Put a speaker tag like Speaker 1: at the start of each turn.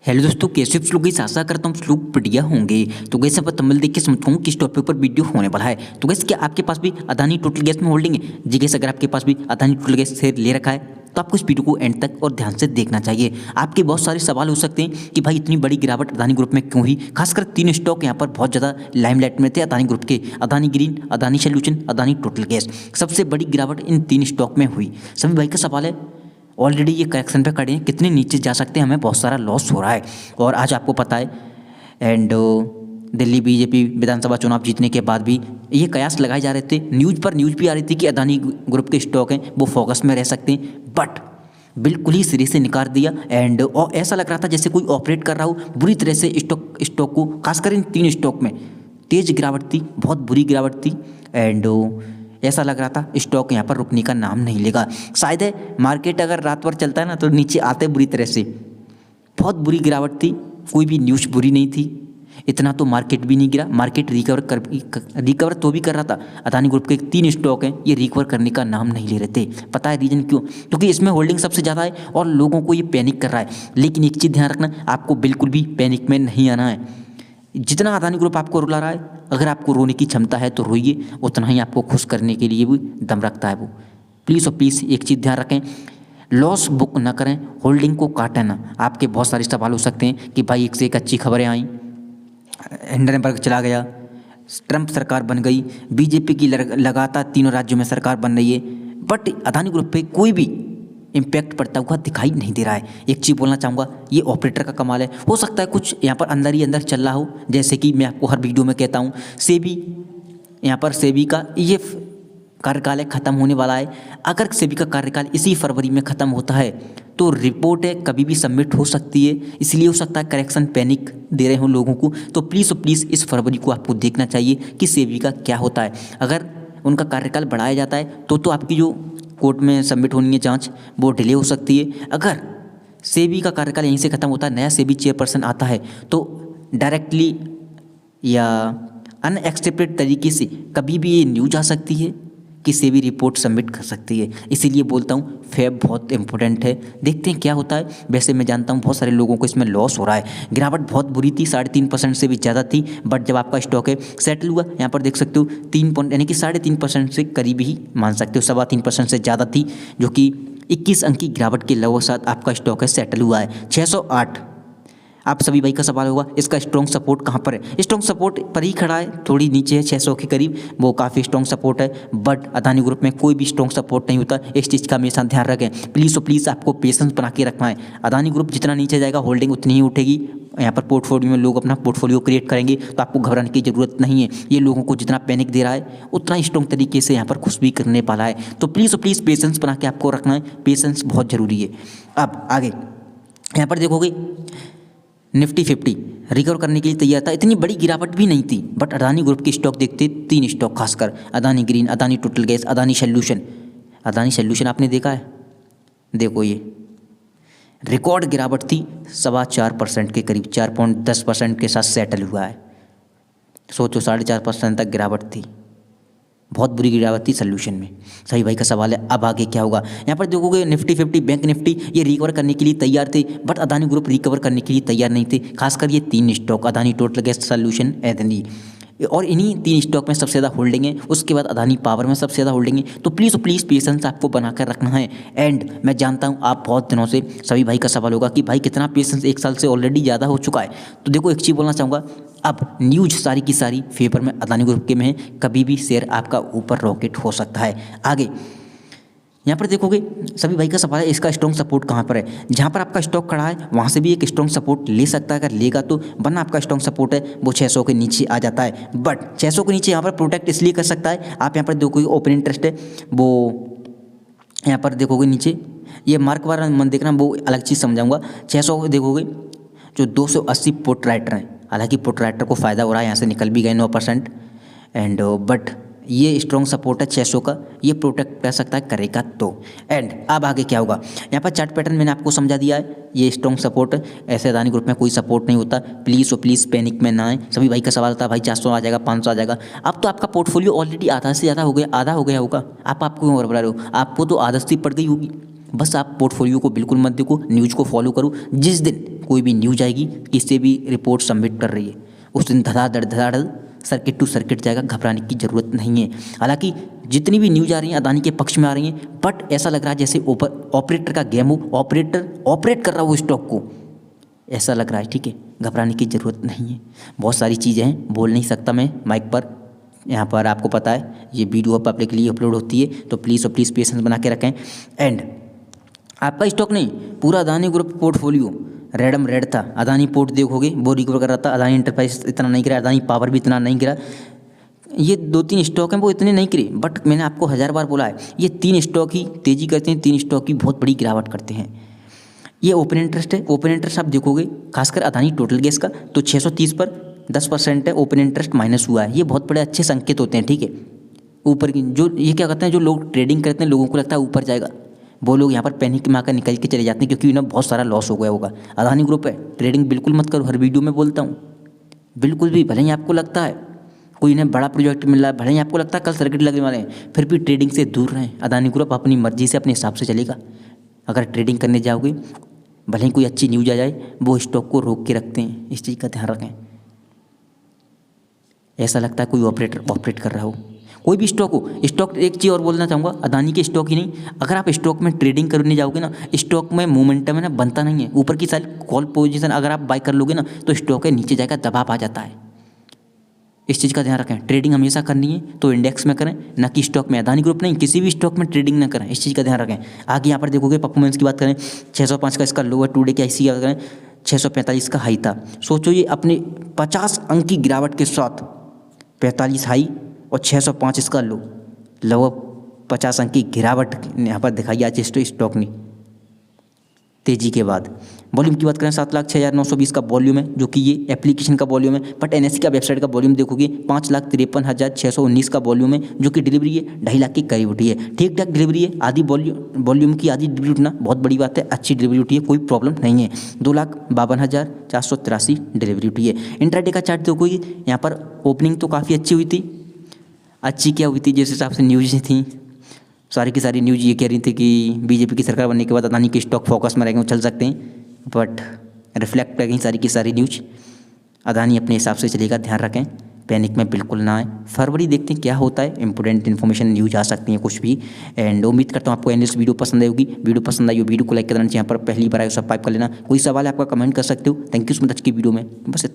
Speaker 1: Hello दोस्तों, कैसे आप लोग? गैस आशा करता हूँ आप लोग बढ़िया होंगे। तो गैस यहाँ पर तमिल देख के समझाऊँ किस टॉपिक पर वीडियो होने वाला है। तो गैस क्या आपके पास भी अदानी टोटल गैस में होल्डिंग है? जी गैस, अगर आपके पास भी अदानी टोटल गैस शेयर ले रखा है तो आपको इस वीडियो को एंड तक और ध्यान से देखना चाहिए। आपके बहुत सारे सवाल हो सकते हैं कि भाई इतनी बड़ी गिरावट अदानी ग्रुप में क्यों हुई। खासकर 3 स्टॉक यहाँ पर बहुत ज़्यादा लाइमलाइट में थे अदानी ग्रुप के, Adani green, Adani solution, Adani total gas. सबसे बड़ी गिरावट इन 3 स्टॉक में हुई। सभी भाई का सवाल है, ऑलरेडी ये करेक्शन पे खड़े हैं, कितने नीचे जा सकते हैं, हमें बहुत सारा लॉस हो रहा है। और आज आपको पता है एंड दिल्ली बीजेपी विधानसभा चुनाव जीतने के बाद भी ये कयास लगाए जा रहे थे, न्यूज़ भी आ रही थी कि अदानी ग्रुप के स्टॉक हैं वो फोकस में रह सकते हैं, बट बिल्कुल ही सिरे से निकाल दिया। एंड और ऐसा लग रहा था जैसे कोई ऑपरेट कर रहा हो बुरी तरह से स्टॉक को। खासकर इन 3 स्टॉक में तेज गिरावट थी, बहुत बुरी गिरावट थी। एंड ऐसा लग रहा था स्टॉक यहाँ पर रुकने का नाम नहीं लेगा। शायद है मार्केट अगर रात भर चलता है ना तो नीचे आते बुरी तरह से। बहुत बुरी गिरावट थी, कोई भी न्यूज़ बुरी नहीं थी। इतना तो मार्केट भी नहीं गिरा, मार्केट रिकवर तो भी कर रहा था। अदानी ग्रुप के 3 स्टॉक हैं, ये रिकवर करने का नाम नहीं ले रहे थे। पता है रीज़न क्यों? क्योंकि इसमें होल्डिंग सबसे ज़्यादा है और लोगों को ये पैनिक कर रहा है। लेकिन एक चीज़ ध्यान रखना, आपको बिल्कुल भी पैनिक में नहीं आना है। जितना अदानी ग्रुप आपको रुला रहा है, अगर आपको रोने की क्षमता है तो रोइए, उतना ही आपको खुश करने के लिए भी दम रखता है वो। प्लीज़ और प्लीज़ एक चीज़ ध्यान रखें, लॉस बुक ना करें, होल्डिंग को काटें ना। आपके बहुत सारे सवाल हो सकते हैं कि भाई एक से एक अच्छी खबरें आई, हिंडनबर्ग चला गया, ट्रंप सरकार बन गई, बीजेपी की लगातार 3 राज्यों में सरकार बन रही है, बट अदानी ग्रुप पे कोई भी इम्पैक्ट पड़ता हुआ दिखाई नहीं दे रहा है। एक चीज़ बोलना चाहूँगा, ये ऑपरेटर का कमाल है। हो सकता है कुछ यहाँ पर अंदर ही अंदर चल रहा हो, जैसे कि मैं आपको हर वीडियो में कहता हूँ, सेबी का ये कार्यकाल ख़त्म होने वाला है। अगर सेबी का कार्यकाल इसी फरवरी में ख़त्म होता है तो रिपोर्ट है कभी भी सबमिट हो सकती है। इसलिए हो सकता है करेक्शन पैनिक दे रहे हों लोगों को। तो प्लीज़ और प्लीज़ इस फरवरी को आपको देखना चाहिए कि सेबी का क्या होता है। अगर उनका कार्यकाल बढ़ाया जाता है तो आपकी जो कोर्ट में सबमिट होनी है जांच, वो डिले हो सकती है। अगर सेबी का कार्यकाल यहीं से ख़त्म होता है, नया सेबी चेयरपर्सन आता है, तो डायरेक्टली या अनएक्सपेक्टेड तरीके से कभी भी ये न्यूज आ सकती है कि सेबी रिपोर्ट सबमिट कर सकती है। इसीलिए बोलता हूँ फेब बहुत इंपॉर्टेंट है, देखते हैं क्या होता है। वैसे मैं जानता हूँ बहुत सारे लोगों को इसमें लॉस हो रहा है। गिरावट बहुत बुरी थी, 3.5% से भी ज़्यादा थी, बट जब आपका स्टॉक है सेटल हुआ, यहाँ पर देख सकते हो 3 यानी कि 3.5% से करीब ही मान सकते हो, 3.25% से ज़्यादा थी, जो कि 21 अंक की गिरावट के लगभग साथ आपका स्टॉक है सेटल हुआ है 608। आप सभी भाई का सवाल होगा इसका स्ट्रॉन्ग सपोर्ट कहाँ पर है? स्ट्रॉन्ग सपोर्ट पर ही खड़ा है, थोड़ी नीचे है 600 के करीब, वो काफ़ी स्ट्रॉन्ग सपोर्ट है। बट अदानी ग्रुप में कोई भी स्ट्रॉन्ग सपोर्ट नहीं होता, इस चीज़ का हमेशा ध्यान रखें। प्लीज़ और प्लीज़ आपको पेशेंस बना के रखना है। अदानी ग्रुप जितना नीचे जाएगा होल्डिंग उतनी ही उठेगी। यहाँ पर पोर्टफोलियो में लोग अपना पोर्टफोलियो क्रिएट करेंगे, तो आपको घबराने की ज़रूरत नहीं है। ये लोगों को जितना पैनिक दे रहा है उतना ही स्ट्रॉन्ग तरीके से यहाँ पर खुश भी करने वाला है। तो प्लीज़ और प्लीज़ पेशेंस बना के आपको रखना है, पेशेंस बहुत ज़रूरी है। अब आगे यहाँ पर देखोगे निफ्टी 50 रिकवर करने के लिए तैयार था, इतनी बड़ी गिरावट भी नहीं थी। बट अदानी ग्रुप के स्टॉक देखते 3 स्टॉक, खासकर Adani green, Adani total gas, Adani solution आपने देखा है, देखो ये रिकॉर्ड गिरावट थी, 4.25% के करीब, 4.10% के साथ सेटल हुआ है। सोचो 4.5% तक गिरावट थी, बहुत बुरी गिरावट थी सॉल्यूशन में। सही भाई का सवाल है अब आगे क्या होगा? यहाँ पर देखोगे निफ्टी 50, बैंक निफ्टी ये रिकवर करने के लिए तैयार थे, बट अदानी ग्रुप रिकवर करने के लिए तैयार नहीं थे। खासकर ये 3 stock, Adani total gas, solution, Adani, और इन्हीं 3 स्टॉक में सबसे ज़्यादा होल्डिंग है। उसके बाद अदानी पावर में सबसे ज़्यादा होल्डिंग है। तो प्लीज़ प्लीज़ पेशेंस आपको बनाकर रखना है। एंड मैं जानता हूँ आप बहुत दिनों से, सभी भाई का सवाल होगा कि भाई कितना पेशेंस, 1 साल से ऑलरेडी ज़्यादा हो चुका है। तो देखो एक चीज़ बोलना चाहूँगा, अब न्यूज सारी की सारी फेवर में अदानी ग्रुप के में है, कभी भी शेयर आपका ऊपर रॉकेट हो सकता है। आगे यहाँ पर देखोगे सभी भाई का सवाल है इसका स्ट्रॉन्ग सपोर्ट कहाँ पर है? जहाँ पर आपका स्टॉक खड़ा है वहाँ से भी एक स्ट्रॉन्ग सपोर्ट ले सकता है, अगर लेगा तो, वरना आपका स्ट्रॉन्ग सपोर्ट है वो 600 के नीचे आ जाता है। बट 600 के नीचे यहाँ पर प्रोटेक्ट इसलिए कर सकता है, आप यहाँ पर देखोगे ओपन इंटरेस्ट है, वो यहाँ पर देखोगे नीचे ये मार्क वाला मन देखना, वो अलग चीज़ समझाऊंगा। 600 देखोगे जो 280 पुट राइटर हैं, हालांकि पुट राइटर को फ़ायदा हो रहा है, यहाँ से निकल भी गए 9%। एंड बट ये स्ट्रॉन्ग सपोर्ट है 600 का, ये प्रोटेक्ट कर सकता है, करेगा तो। एंड अब आगे क्या होगा? यहाँ पर चार्ट पैटर्न मैंने आपको समझा दिया है, ये स्ट्रॉन्ग सपोर्ट है। ऐसे अदानी ग्रुप में कोई सपोर्ट नहीं होता, प्लीज़ और प्लीज़ पैनिक में ना आए। सभी भाई का सवाल था भाई 400 आ जाएगा, 500 आ जाएगा। अब तो आपका पोर्टफोलियो ऑलरेडी आधा से ज़्यादा हो गया, आधा हो गया होगा। आपको क्यों घबरा रहे हो? आपको तो आदत सी पड़ गई होगी। बस आप पोर्टफोलियो को बिल्कुल मत देखो, न्यूज़ को फॉलो करो। जिस दिन कोई भी न्यूज आएगी, किसी भी रिपोर्ट सबमिट कर रही है, उस दिन धड़ाधड़ सर्किट टू सर्किट जाएगा, घबराने की ज़रूरत नहीं है। हालांकि जितनी भी न्यूज आ रही हैं अदानी के पक्ष में आ रही हैं, बट ऐसा लग रहा है जैसे ऑपरेटर का गेम हो, ऑपरेटर ऑपरेट कर रहा हो स्टॉक को, ऐसा लग रहा है। ठीक है, घबराने की ज़रूरत नहीं है। बहुत सारी चीज़ें हैं, बोल नहीं सकता मैं माइक पर, यहाँ पर आपको पता है ये वीडियो पब्लिकली अपलोड होती है, तो प्लीज़ पेशेंस बना के रखें। एंड आपका स्टॉक नहीं, पूरा अदानी ग्रुप पोर्टफोलियो रेड था। अदानी पोर्ट देखोगे वो रिकवर कर रहा था, अदानी एंटरप्राइज इतना नहीं गिरा, अदानी पावर भी इतना नहीं गिरा। ये 2-3 स्टॉक हैं वो इतने नहीं गिरे, बट मैंने आपको 1000 बार बोला है ये 3 स्टॉक ही तेज़ी करते हैं, 3 स्टॉक की बहुत बड़ी गिरावट करते हैं। ये ओपन इंटरेस्ट है, ओपन इंटरेस्ट आप देखोगे खासकर अदानी टोटल गैस का तो 630 पर 10% है ओपन इंटरेस्ट माइनस हुआ है। ये बहुत बड़े अच्छे संकेत होते हैं। ठीक है, ऊपर की जो ये क्या करते हैं, जो लोग ट्रेडिंग करते हैं लोगों को लगता है ऊपर जाएगा, वो लोग यहाँ पर पैनिक में आकर निकल के चले जाते हैं, क्योंकि उन्हें बहुत सारा लॉस हो गया होगा। अदानी ग्रुप है, ट्रेडिंग बिल्कुल मत करो, हर वीडियो में बोलता हूँ, बिल्कुल भी। भले ही आपको लगता है कोई इन्हें बड़ा प्रोजेक्ट मिल रहा है, भले ही आपको लगता है कल सर्किट लगने वाले हैं, फिर भी ट्रेडिंग से दूर रहें। अदानी ग्रुप अपनी मर्जी से अपने हिसाब से चलेगा। अगर ट्रेडिंग करने जाओगे, भले ही कोई अच्छी न्यूज आ जाए, वो स्टॉक को रोक के रखते हैं, इस चीज़ का ध्यान रखें। ऐसा लगता है कोई ऑपरेटर ऑपरेट कर रहा हो, कोई भी स्टॉक हो। स्टॉक एक चीज़ और बोलना चाहूँगा, अदानी के स्टॉक ही नहीं, अगर आप स्टॉक में ट्रेडिंग करने जाओगे ना, स्टॉक में मोमेंटम है ना बनता नहीं है। ऊपर की सारी कॉल पोजीशन अगर आप बाय कर लोगे ना, तो स्टॉक है नीचे जाएगा, दबाव आ जाता है। इस चीज़ का ध्यान रखें। ट्रेडिंग हमेशा करनी है तो इंडेक्स में करें, ना कि स्टॉक में। अदानी ग्रुप नहीं, किसी भी स्टॉक में ट्रेडिंग ना करें, इस चीज़ का ध्यान रखें। आगे यहाँ पर देखोगे परफॉर्मेंस की बात करें, 605 का इसका लोअर टू डे की IC की बात करें, 645 का हाई था। सोचो ये अपने 50 अंक की गिरावट के साथ 45 हाई और 605 इसका लो, लगभग 50 अंक की गिरावट यहाँ पर दिखाई आज स्टॉक ने तेजी के बाद। वॉल्यूम की बात करें 7,06,920 का वॉल्यूम है, जो कि ये एप्लीकेशन का वॉल्यूम है। बट NSE का वेबसाइट का वॉल्यूम देखोगे 5,53,619 का वॉल्यूम है, जो कि डिलीवरी है 2.5 लाख के करीब उठी है। ठीक ठाक डिलीवरी है, आधी वॉल्यूम की आधी डिलीवरी उठना बहुत बड़ी बात है, अच्छी डिलीवरी उठी है, कोई प्रॉब्लम नहीं है। 2,52,483 डिलीवरी उठी है। इंट्राडे का चार्ट देखोगे, यहाँ पर ओपनिंग तो काफ़ी अच्छी हुई थी। अच्छी क्या हुई थी, जिस हिसाब से न्यूज़ थी, सारी की सारी न्यूज़ ये कह रही थी कि बीजेपी की सरकार बनने के बाद अदानी के स्टॉक फोकस में रहेंगे, चल सकते हैं। बट रिफ्लेक्ट कर गई सारी की सारी न्यूज़। अदानी अपने हिसाब से चलेगा, ध्यान रखें, पैनिक में बिल्कुल ना आए। फरवरी देखते हैं क्या होता है, इंपॉर्टेंट इन्फॉर्मेशन न्यूज आ सकती है कुछ भी। एंड उम्मीद करता हूँ आपको एनालिस्ट वीडियो पसंद आई होगी। वीडियो पसंद आई हो वीडियो को लाइक कर देना चाहिए, यहाँ पर पहली बार आए सब्सक्राइब कर लेना। कोई सवाल है आपका कमेंट कर सकते हो। थैंक यू सो मच की वीडियो में बस इतना।